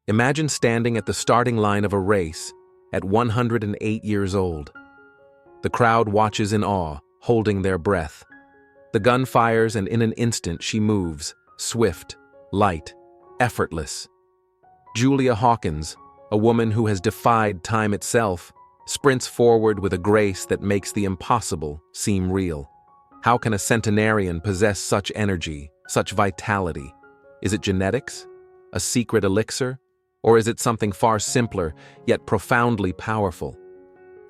Imagine standing at the starting line of a race at 108 years old. The crowd watches in awe, holding their breath. The gun fires, and in an instant she moves, swift, light, effortless. Julia Hawkins, a woman who has defied time itself, sprints forward with a grace that makes the impossible seem real. How can a centenarian possess such energy, such vitality? Is it genetics? A secret elixir? Or is it something far simpler, yet profoundly powerful?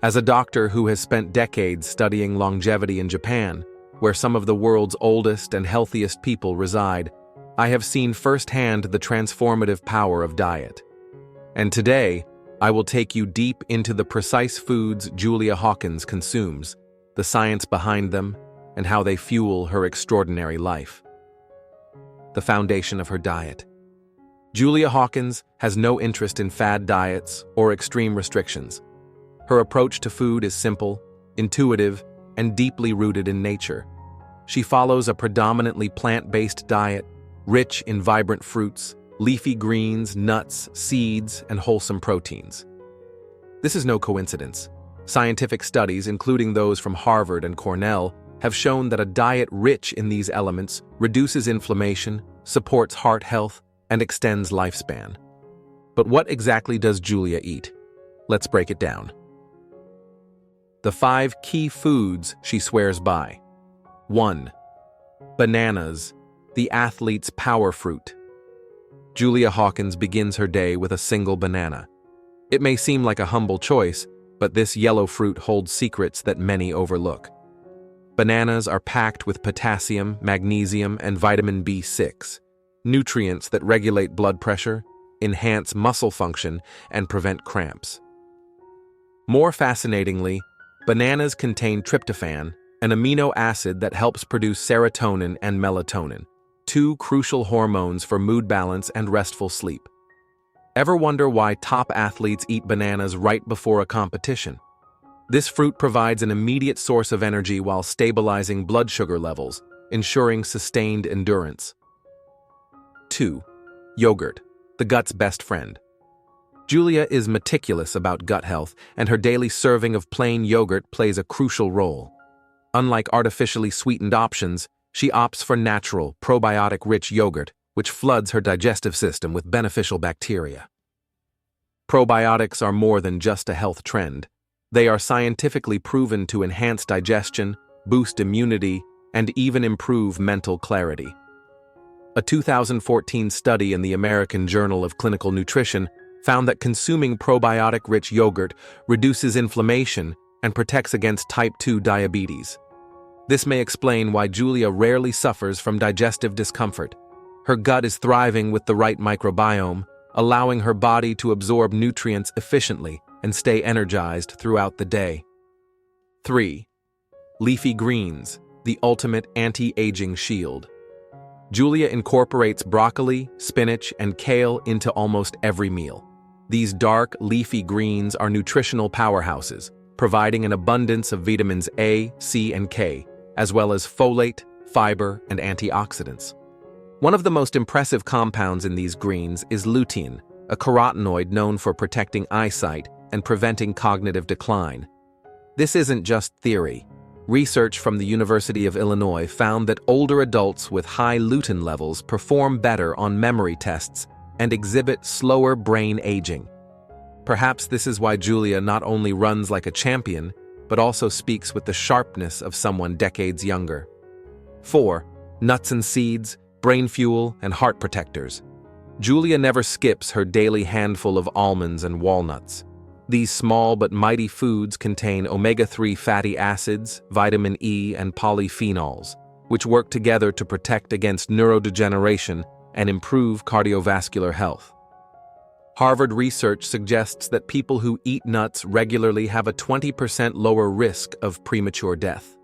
As a doctor who has spent decades studying longevity in Japan, where some of the world's oldest and healthiest people reside, I have seen firsthand the transformative power of diet. And today, I will take you deep into the precise foods Julia Hawkins consumes, the science behind them, and how they fuel her extraordinary life. The foundation of her diet. Julia Hawkins has no interest in fad diets or extreme restrictions. Her approach to food is simple, intuitive, and deeply rooted in nature. She follows a predominantly plant-based diet, rich in vibrant fruits, leafy greens, nuts, seeds, and wholesome proteins. This is no coincidence. Scientific studies, including those from Harvard and Cornell, have shown that a diet rich in these elements reduces inflammation, supports heart health, and extends lifespan. But what exactly does Julia eat? Let's break it down. The 5 key foods she swears by. 1. Bananas, the athlete's power fruit. Julia Hawkins begins her day with a single banana. It may seem like a humble choice, but this yellow fruit holds secrets that many overlook. Bananas are packed with potassium, magnesium, and vitamin B6, nutrients that regulate blood pressure, enhance muscle function, and prevent cramps. More fascinatingly, bananas contain tryptophan, an amino acid that helps produce serotonin and melatonin, 2 crucial hormones for mood balance and restful sleep. Ever wonder why top athletes eat bananas right before a competition? This fruit provides an immediate source of energy while stabilizing blood sugar levels, ensuring sustained endurance. 2. Yogurt, the gut's best friend. Julia is meticulous about gut health, and her daily serving of plain yogurt plays a crucial role. Unlike artificially sweetened options, she opts for natural, probiotic-rich yogurt, which floods her digestive system with beneficial bacteria. Probiotics are more than just a health trend. They are scientifically proven to enhance digestion, boost immunity, and even improve mental clarity. A 2014 study in the American Journal of Clinical Nutrition found that consuming probiotic-rich yogurt reduces inflammation and protects against type 2 diabetes. This may explain why Julia rarely suffers from digestive discomfort. Her gut is thriving with the right microbiome, allowing her body to absorb nutrients efficiently and stay energized throughout the day. 3. Leafy greens, the ultimate anti-aging shield. Julia incorporates broccoli, spinach, and kale into almost every meal. These dark, leafy greens are nutritional powerhouses, providing an abundance of vitamins A, C, and K, as well as folate, fiber, and antioxidants. One of the most impressive compounds in these greens is lutein, a carotenoid known for protecting eyesight and preventing cognitive decline. This isn't just theory. Research from the University of Illinois found that older adults with high lutein levels perform better on memory tests and exhibit slower brain aging. Perhaps this is why Julia not only runs like a champion, but also speaks with the sharpness of someone decades younger. 4. Nuts and seeds, brain fuel, and heart protectors. Julia never skips her daily handful of almonds and walnuts. These small but mighty foods contain omega-3 fatty acids, vitamin E, and polyphenols, which work together to protect against neurodegeneration and improve cardiovascular health. Harvard research suggests that people who eat nuts regularly have a 20% lower risk of premature death.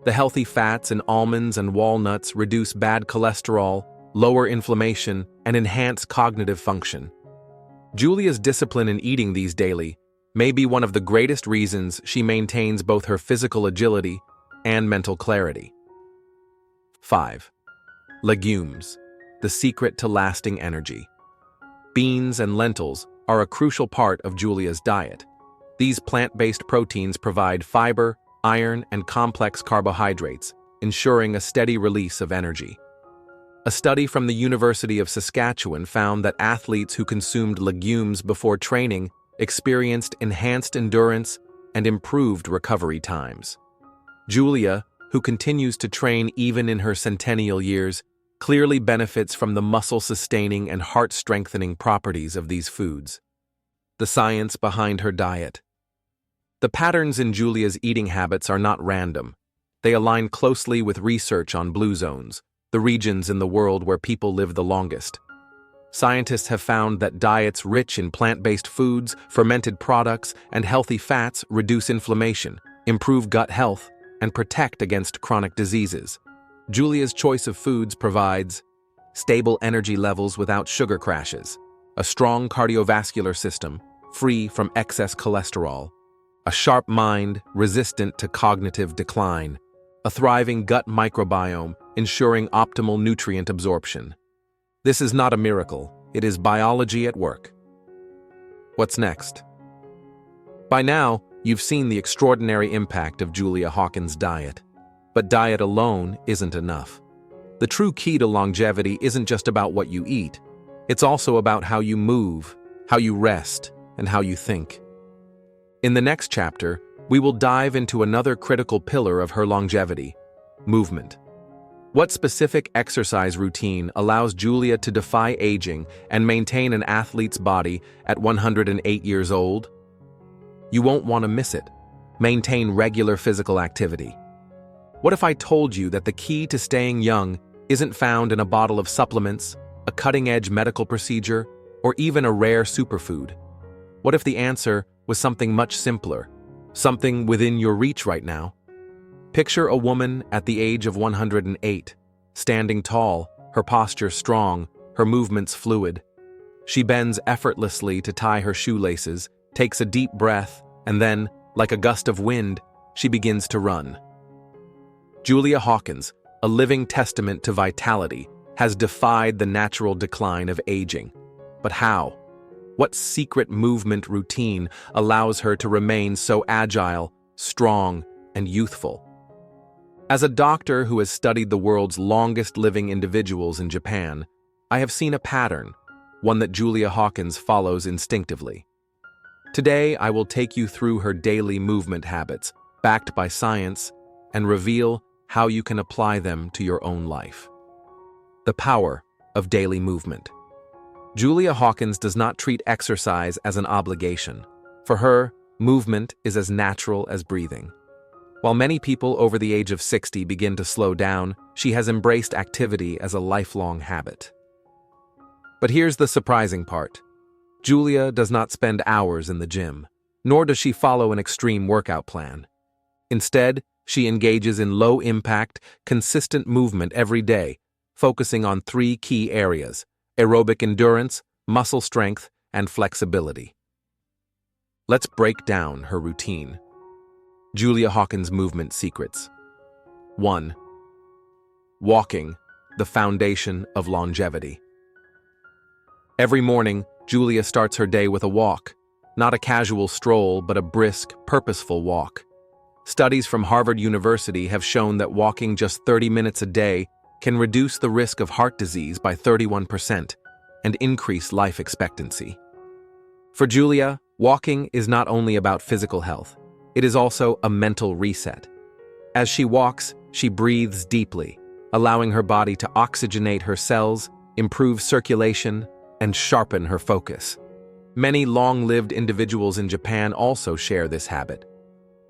The healthy fats in almonds and walnuts reduce bad cholesterol, lower inflammation, and enhance cognitive function. Julia's discipline in eating these daily may be one of the greatest reasons she maintains both her physical agility and mental clarity. 5. Legumes, the secret to lasting energy. beans, and lentils are a crucial part of Julia's diet. These plant-based proteins provide fiber, iron, and complex carbohydrates, ensuring a steady release of energy. A study from the University of Saskatchewan found that athletes who consumed legumes before training experienced enhanced endurance and improved recovery times. Julia, who continues to train even in her centennial years, clearly benefits from the muscle-sustaining and heart-strengthening properties of these foods. The science behind her diet. The patterns in Julia's eating habits are not random. They align closely with research on blue zones, the regions in the world where people live the longest. Scientists have found that diets rich in plant-based foods, fermented products, and healthy fats reduce inflammation, improve gut health, and protect against chronic diseases. Julia's choice of foods provides stable energy levels without sugar crashes, a strong cardiovascular system, free from excess cholesterol, a sharp mind resistant to cognitive decline, a thriving gut microbiome ensuring optimal nutrient absorption. This is not a miracle, it is biology at work. What's next? By now, you've seen the extraordinary impact of Julia Hawkins' diet. But diet alone isn't enough. The true key to longevity isn't just about what you eat. It's also about how you move, how you rest, and how you think. In the next chapter, we will dive into another critical pillar of her longevity: movement. What specific exercise routine allows Julia to defy aging and maintain an athlete's body at 108 years old? You won't want to miss it. Maintain regular physical activity. What if I told you that the key to staying young isn't found in a bottle of supplements, a cutting-edge medical procedure, or even a rare superfood? What if the answer was something much simpler, something within your reach right now? Picture a woman at the age of 108, standing tall, her posture strong, her movements fluid. She bends effortlessly to tie her shoelaces, takes a deep breath, and then, like a gust of wind, she begins to run. Julia Hawkins, a living testament to vitality, has defied the natural decline of aging. But how? What secret movement routine allows her to remain so agile, strong, and youthful? As a doctor who has studied the world's longest-living individuals in Japan, I have seen a pattern, one that Julia Hawkins follows instinctively. Today, I will take you through her daily movement habits, backed by science, and reveal how you can apply them to your own life. The power of daily movement. Julia Hawkins does not treat exercise as an obligation. For her, movement is as natural as breathing. While many people over the age of 60 begin to slow down, she has embraced activity as a lifelong habit. But here's the surprising part. Julia does not spend hours in the gym, nor does she follow an extreme workout plan. Instead, she engages in low-impact, consistent movement every day, focusing on 3 key areas: aerobic endurance, muscle strength, and flexibility. Let's break down her routine. Julia Hawkins' movement secrets. 1. Walking, the foundation of longevity. Every morning, Julia starts her day with a walk, not a casual stroll, but a brisk, purposeful walk. Studies from Harvard University have shown that walking just 30 minutes a day can reduce the risk of heart disease by 31% and increase life expectancy. For Julia, walking is not only about physical health, it is also a mental reset. As she walks, she breathes deeply, allowing her body to oxygenate her cells, improve circulation, and sharpen her focus. Many long-lived individuals in Japan also share this habit.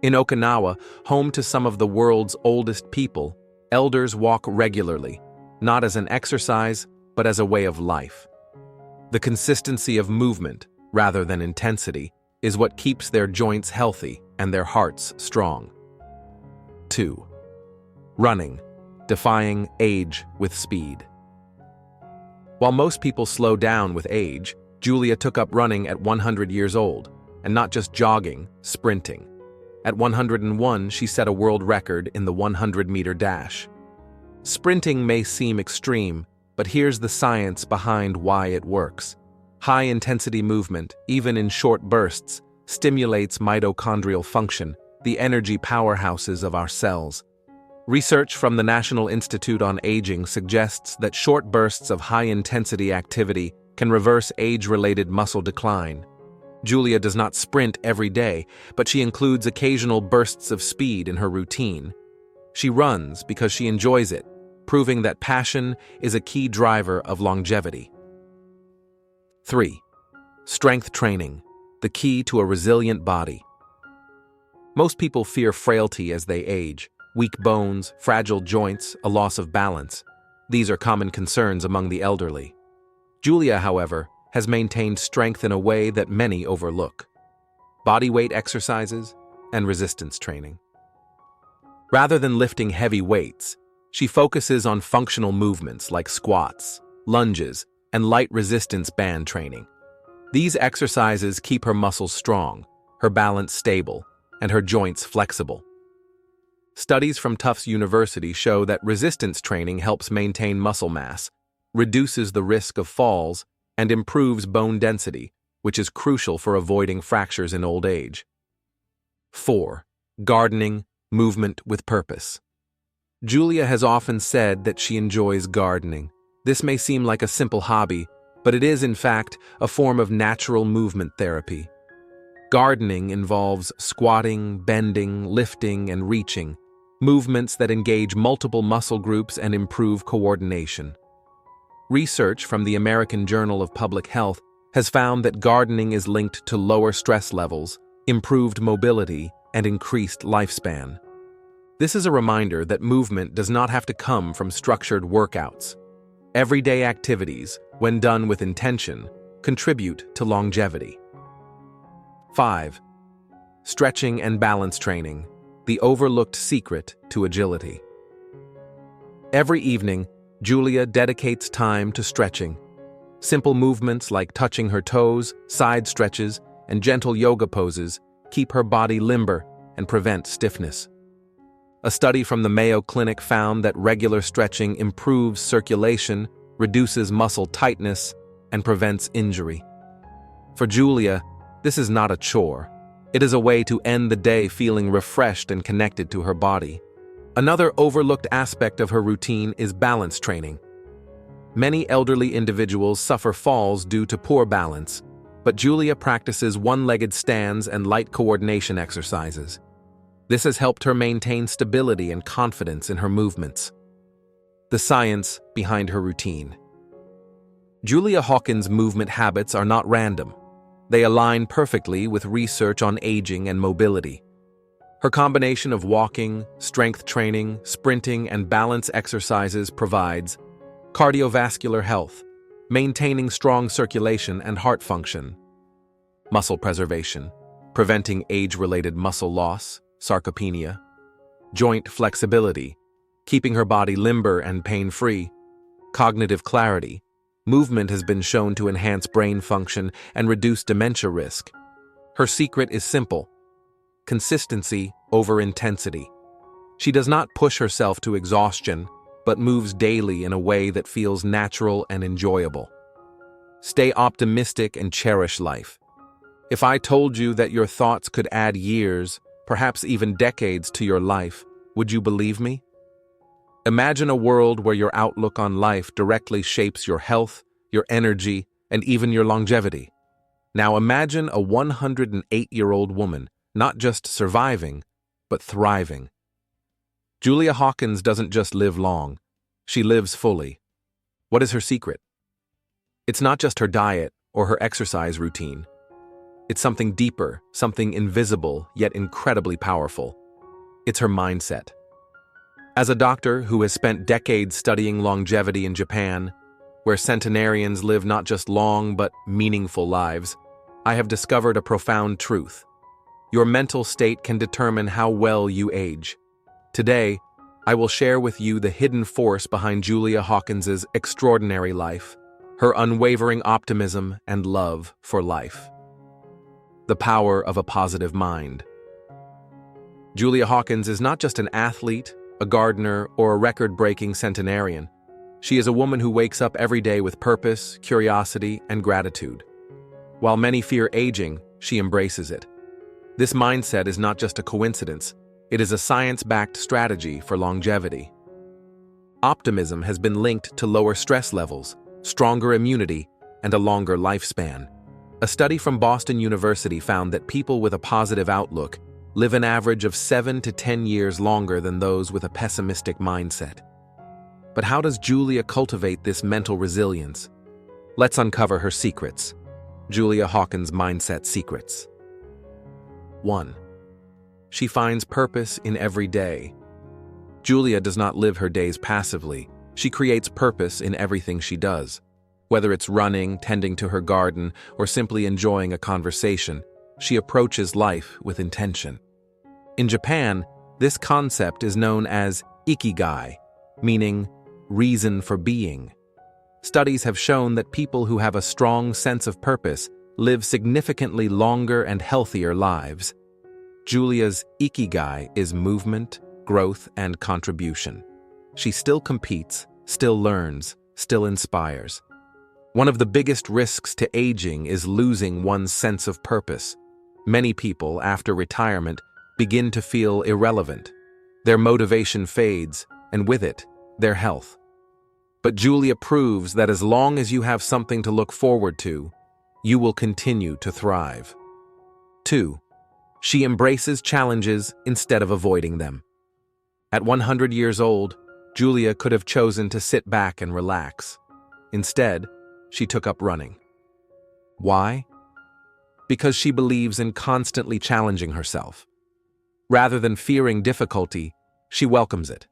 In Okinawa, home to some of the world's oldest people, elders walk regularly, not as an exercise, but as a way of life. The consistency of movement, rather than intensity, is what keeps their joints healthy and their hearts strong. 2. Running, defying age with speed. While most people slow down with age, Julia took up running at 100 years old, and not just jogging, sprinting. At 101, she set a world record in the 100-meter dash. Sprinting may seem extreme, but here's the science behind why it works. High-intensity movement, even in short bursts, stimulates mitochondrial function, the energy powerhouses of our cells. Research from the National Institute on Aging suggests that short bursts of high-intensity activity can reverse age-related muscle decline. Julia does not sprint every day, but she includes occasional bursts of speed in her routine. She runs because she enjoys it, proving that passion is a key driver of longevity. 3. Strength training, the key to a resilient body. Most people fear frailty as they age, weak bones, fragile joints, a loss of balance. These are common concerns among the elderly. Julia, however, has maintained strength in a way that many overlook: bodyweight exercises and resistance training. Rather than lifting heavy weights, she focuses on functional movements like squats, lunges, and light resistance band training. These exercises keep her muscles strong, her balance stable, and her joints flexible. Studies from Tufts University show that resistance training helps maintain muscle mass, reduces the risk of falls, and improves bone density, which is crucial for avoiding fractures in old age. 4. Gardening, movement with purpose. Julia has often said that she enjoys gardening. This may seem like a simple hobby, but it is, in fact, a form of natural movement therapy. Gardening involves squatting, bending, lifting, and reaching, movements that engage multiple muscle groups and improve coordination. Research from the American Journal of Public Health has found that gardening is linked to lower stress levels, improved mobility, and increased lifespan. This is a reminder that movement does not have to come from structured workouts. Everyday activities, when done with intention, contribute to longevity. 5. Stretching and balance training, the overlooked secret to agility. Every evening, Julia dedicates time to stretching. Simple movements like touching her toes, side stretches, and gentle yoga poses keep her body limber and prevent stiffness. A study from the Mayo Clinic found that regular stretching improves circulation, reduces muscle tightness, and prevents injury. For Julia, this is not a chore. It is a way to end the day feeling refreshed and connected to her body. Another overlooked aspect of her routine is balance training. Many elderly individuals suffer falls due to poor balance, but Julia practices one-legged stands and light coordination exercises. This has helped her maintain stability and confidence in her movements. The science behind her routine. Julia Hawkins' movement habits are not random. They align perfectly with research on aging and mobility. Her combination of walking, strength training, sprinting, and balance exercises provides cardiovascular health, maintaining strong circulation and heart function; muscle preservation, preventing age-related muscle loss, sarcopenia; joint flexibility, keeping her body limber and pain-free; cognitive clarity. Movement has been shown to enhance brain function and reduce dementia risk. Her secret is simple: consistency over intensity. She does not push herself to exhaustion, but moves daily in a way that feels natural and enjoyable. Stay optimistic and cherish life. If I told you that your thoughts could add years, perhaps even decades, to your life, would you believe me? Imagine a world where your outlook on life directly shapes your health, your energy, and even your longevity. Now imagine a 108-year-old woman, not just surviving, but thriving. Julia Hawkins doesn't just live long, she lives fully. What is her secret? It's not just her diet or her exercise routine. It's something deeper, something invisible yet incredibly powerful. It's her mindset. As a doctor who has spent decades studying longevity in Japan, where centenarians live not just long but meaningful lives, I have discovered a profound truth. Your mental state can determine how well you age. Today, I will share with you the hidden force behind Julia Hawkins's extraordinary life, her unwavering optimism and love for life. The power of a positive mind. Julia Hawkins is not just an athlete, a gardener, or a record-breaking centenarian. She is a woman who wakes up every day with purpose, curiosity, and gratitude. While many fear aging, she embraces it. This mindset is not just a coincidence, it is a science-backed strategy for longevity. Optimism has been linked to lower stress levels, stronger immunity, and a longer lifespan. A study from Boston University found that people with a positive outlook live an average of 7 to 10 years longer than those with a pessimistic mindset. But how does Julia cultivate this mental resilience? Let's uncover her secrets. Julia Hawkins' mindset secrets. 1. She finds purpose in every day. Julia does not live her days passively. She creates purpose in everything she does. Whether it's running, tending to her garden, or simply enjoying a conversation, she approaches life with intention. In Japan, this concept is known as ikigai, meaning reason for being. Studies have shown that people who have a strong sense of purpose live significantly longer and healthier lives. Julia's ikigai is movement, growth, and contribution. She still competes, still learns, still inspires. One of the biggest risks to aging is losing one's sense of purpose. Many people, after retirement, begin to feel irrelevant. Their motivation fades, and with it, their health. But Julia proves that as long as you have something to look forward to, you will continue to thrive. 2. She embraces challenges instead of avoiding them. At 100 years old, Julia could have chosen to sit back and relax. Instead, she took up running. Why? Because she believes in constantly challenging herself. Rather than fearing difficulty, she welcomes it.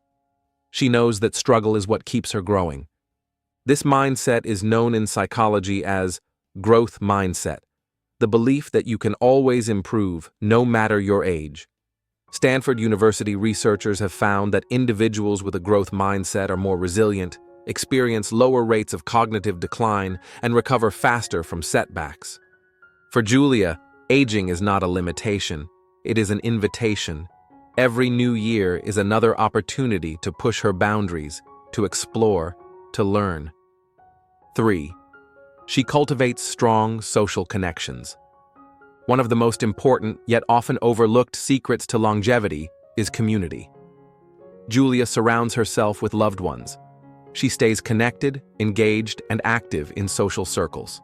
She knows that struggle is what keeps her growing. This mindset is known in psychology as growth mindset, the belief that you can always improve no matter your age. Stanford University researchers have found that individuals with a growth mindset are more resilient, experience lower rates of cognitive decline, and recover faster from setbacks. For Julia, aging is not a limitation, it is an invitation. Every new year is another opportunity to push her boundaries, to explore, to learn. 3. She cultivates strong social connections. One of the most important, yet often overlooked secrets to longevity is community. Julia surrounds herself with loved ones. She stays connected, engaged, and active in social circles.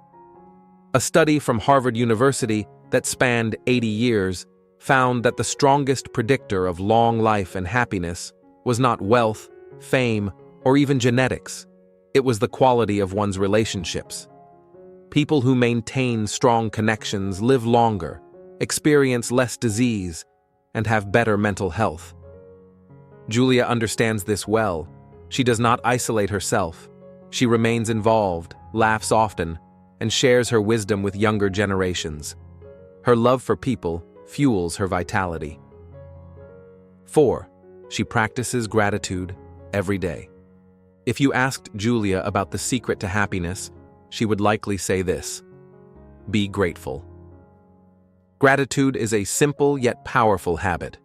A study from Harvard University that spanned 80 years found that the strongest predictor of long life and happiness was not wealth, fame, or even genetics. It was the quality of one's relationships. People who maintain strong connections live longer, experience less disease, and have better mental health. Julia understands this well. She does not isolate herself. She remains involved, laughs often, and shares her wisdom with younger generations. Her love for people fuels her vitality. 4. She practices gratitude every day. If you asked Julia about the secret to happiness, she would likely say this: be grateful. Gratitude is a simple yet powerful habit.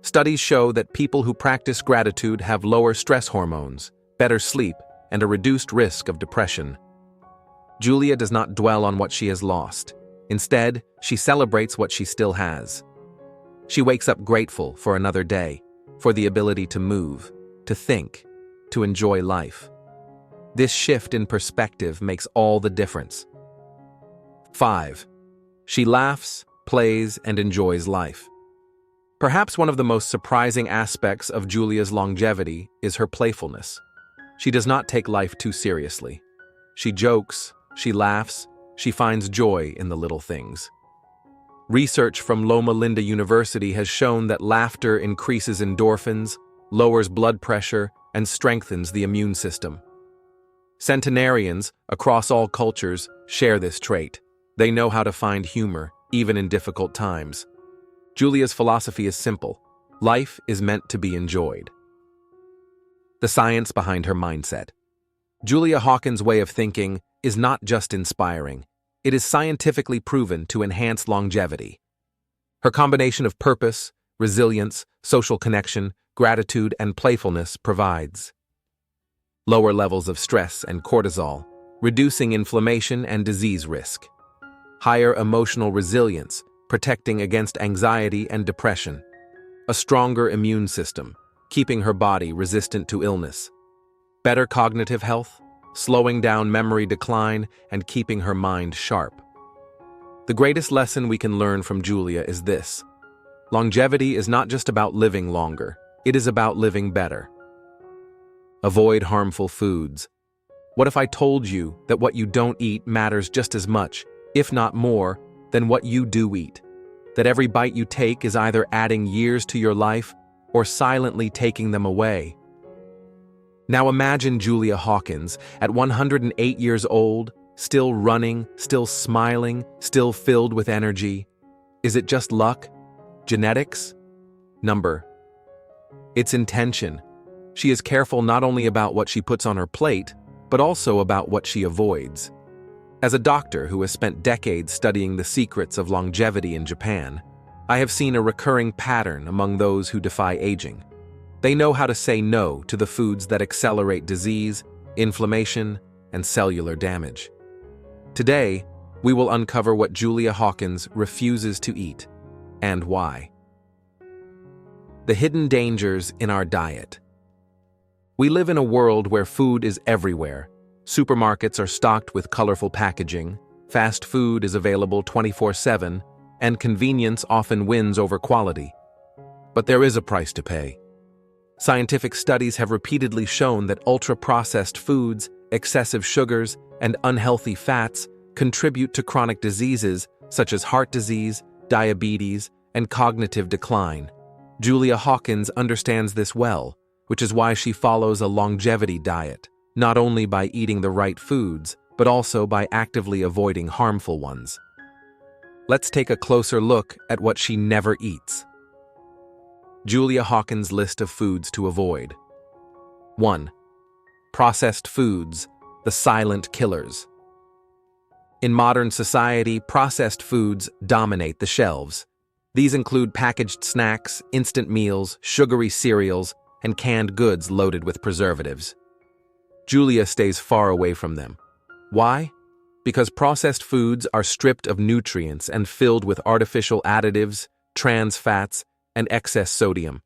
Studies show that people who practice gratitude have lower stress hormones, better sleep, and a reduced risk of depression. Julia does not dwell on what she has lost. Instead, she celebrates what she still has. She wakes up grateful for another day, for the ability to move, to think, to enjoy life. This shift in perspective makes all the difference. 5. She laughs, plays, and enjoys life. Perhaps one of the most surprising aspects of Julia's longevity is her playfulness. She does not take life too seriously. She jokes, she laughs, she finds joy in the little things. Research from Loma Linda University has shown that laughter increases endorphins, lowers blood pressure, and strengthens the immune system. Centenarians, across all cultures, share this trait. They know how to find humor, even in difficult times. Julia's philosophy is simple. Life is meant to be enjoyed. The science behind her mindset. Julia Hawkins' way of thinking is not just inspiring. It is scientifically proven to enhance longevity. Her combination of purpose, resilience, social connection, gratitude, and playfulness provides lower levels of stress and cortisol, reducing inflammation and disease risk, higher emotional resilience, protecting against anxiety and depression, a stronger immune system, keeping her body resistant to illness, better cognitive health, slowing down memory decline and keeping her mind sharp. The greatest lesson we can learn from Julia is this: longevity is not just about living longer, it is about living better. Avoid harmful foods. What if I told you that what you don't eat matters just as much, if not more, than what you do eat? That every bite you take is either adding years to your life or silently taking them away. Now imagine Julia Hawkins at 108 years old, still running, still smiling, still filled with energy. Is it just luck? Genetics? Number? It's intention. She is careful not only about what she puts on her plate, but also about what she avoids. As a doctor who has spent decades studying the secrets of longevity in Japan, I have seen a recurring pattern among those who defy aging. They know how to say no to the foods that accelerate disease, inflammation, and cellular damage. Today, we will uncover what Julia Hawkins refuses to eat and why. The hidden dangers in our diet. We live in a world where food is everywhere. Supermarkets are stocked with colorful packaging, fast food is available 24/7, and convenience often wins over quality. But there is a price to pay. Scientific studies have repeatedly shown that ultra-processed foods, excessive sugars, and unhealthy fats contribute to chronic diseases such as heart disease, diabetes, and cognitive decline. Julia Hawkins understands this well, which is why she follows a longevity diet, not only by eating the right foods, but also by actively avoiding harmful ones. Let's take a closer look at what she never eats. Julia Hawkins' list of foods to avoid. 1. Processed foods, the silent killers. In modern society, processed foods dominate the shelves. These include packaged snacks, instant meals, sugary cereals, and canned goods loaded with preservatives. Julia stays far away from them. Why? Because processed foods are stripped of nutrients and filled with artificial additives, trans fats, and excess sodium.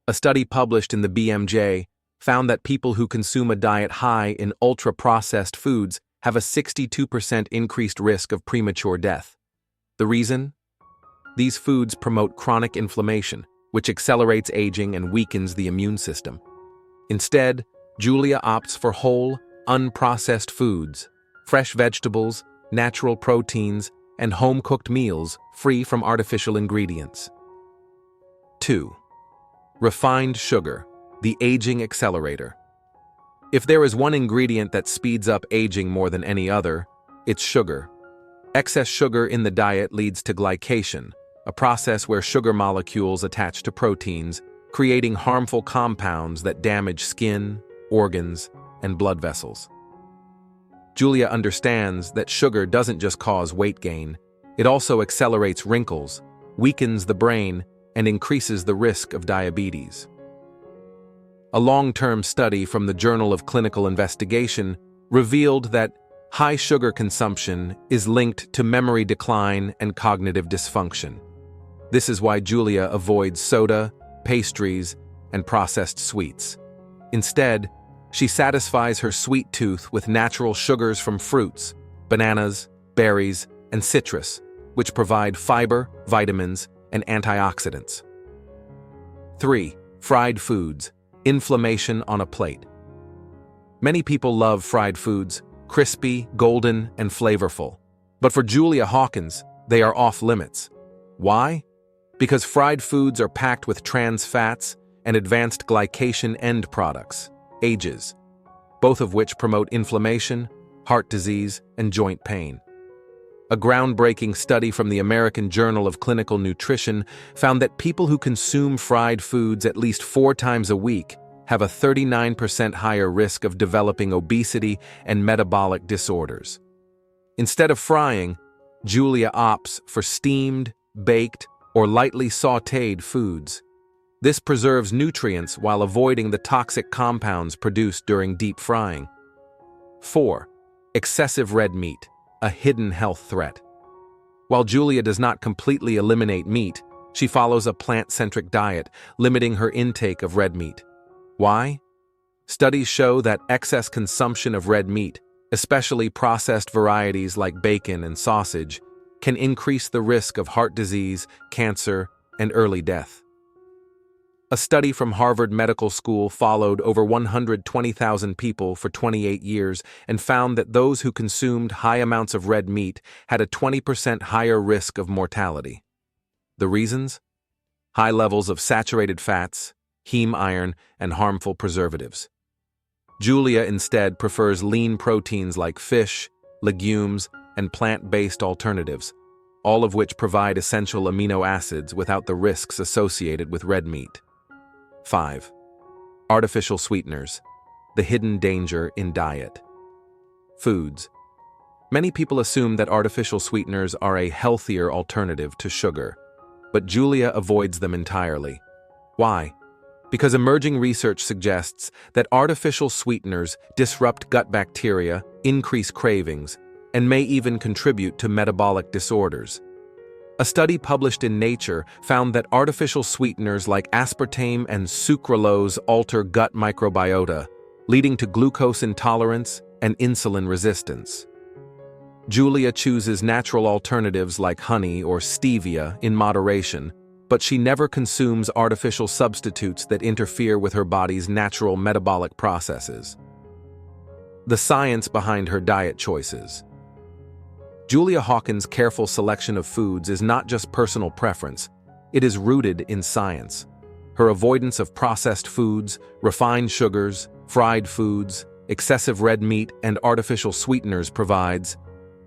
A study published in the BMJ found that people who consume a diet high in ultra-processed foods have a 62% increased risk of premature death. The reason? These foods promote chronic inflammation, which accelerates aging and weakens the immune system. Instead, Julia opts for whole, unprocessed foods, fresh vegetables, natural proteins, and home-cooked meals free from artificial ingredients. 2. Refined sugar, the aging accelerator. If there is one ingredient that speeds up aging more than any other, it's sugar. Excess sugar in the diet leads to glycation, a process where sugar molecules attach to proteins, creating harmful compounds that damage skin, organs, and blood vessels. Julia understands that sugar doesn't just cause weight gain, it also accelerates wrinkles, weakens the brain, and increases the risk of diabetes. A long-term study from the Journal of Clinical Investigation revealed that high sugar consumption is linked to memory decline and cognitive dysfunction. This is why Julia avoids soda, pastries, and processed sweets. Instead, she satisfies her sweet tooth with natural sugars from fruits, bananas, berries, and citrus, which provide fiber, vitamins, and antioxidants. 3. Fried foods, inflammation on a plate. Many people love fried foods, crispy, golden, and flavorful. But for Julia Hawkins, they are off limits. Why? Because fried foods are packed with trans fats and advanced glycation end products, AGEs, both of which promote inflammation, heart disease, and joint pain. A groundbreaking study from the American Journal of Clinical Nutrition found that people who consume fried foods at least 4 times a week have a 39% higher risk of developing obesity and metabolic disorders. Instead of frying, Julia opts for steamed, baked, or lightly sautéed foods. This preserves nutrients while avoiding the toxic compounds produced during deep frying. 4. Excessive red meat, a hidden health threat. While Julia does not completely eliminate meat, she follows a plant-centric diet, limiting her intake of red meat. Why? Studies show that excess consumption of red meat, especially processed varieties like bacon and sausage, can increase the risk of heart disease, cancer, and early death. A study from Harvard Medical School followed over 120,000 people for 28 years and found that those who consumed high amounts of red meat had a 20% higher risk of mortality. The reasons? High levels of saturated fats, heme iron, and harmful preservatives. Julia instead prefers lean proteins like fish, legumes, and plant-based alternatives, all of which provide essential amino acids without the risks associated with red meat. 5. Artificial sweeteners, the hidden danger in diet. Foods. Many people assume that artificial sweeteners are a healthier alternative to sugar, but Julia avoids them entirely. Why? Because emerging research suggests that artificial sweeteners disrupt gut bacteria, increase cravings, and may even contribute to metabolic disorders. A study published in Nature found that artificial sweeteners like aspartame and sucralose alter gut microbiota, leading to glucose intolerance and insulin resistance. Julia chooses natural alternatives like honey or stevia in moderation, but she never consumes artificial substitutes that interfere with her body's natural metabolic processes. The science behind her diet choices. Julia Hawkins' careful selection of foods is not just personal preference, it is rooted in science. Her avoidance of processed foods, refined sugars, fried foods, excessive red meat, and artificial sweeteners provides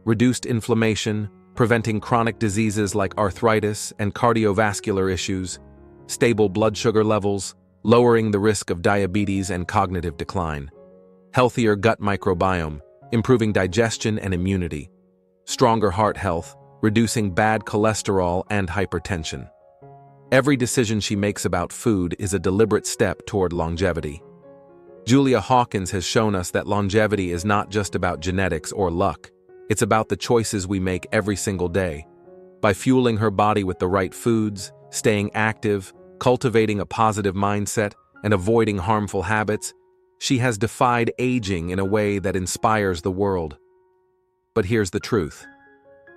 reduced inflammation, preventing chronic diseases like arthritis and cardiovascular issues, stable blood sugar levels, lowering the risk of diabetes and cognitive decline, healthier gut microbiome, improving digestion and immunity, stronger heart health, reducing bad cholesterol and hypertension. Every decision she makes about food is a deliberate step toward longevity. Julia Hawkins has shown us that longevity is not just about genetics or luck, it's about the choices we make every single day. By fueling her body with the right foods, staying active, cultivating a positive mindset, and avoiding harmful habits, she has defied aging in a way that inspires the world. But here's the truth.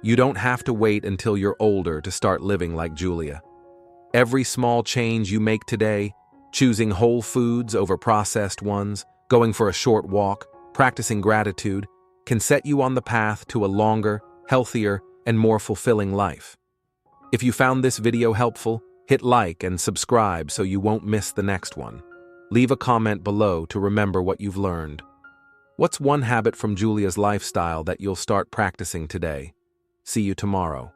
You don't have to wait until you're older to start living like Julia. Every small change you make today, choosing whole foods over processed ones, going for a short walk, practicing gratitude, can set you on the path to a longer, healthier, and more fulfilling life. If you found this video helpful, hit like and subscribe so you won't miss the next one. Leave a comment below to remember what you've learned. What's one habit from Julia's lifestyle that you'll start practicing today? See you tomorrow.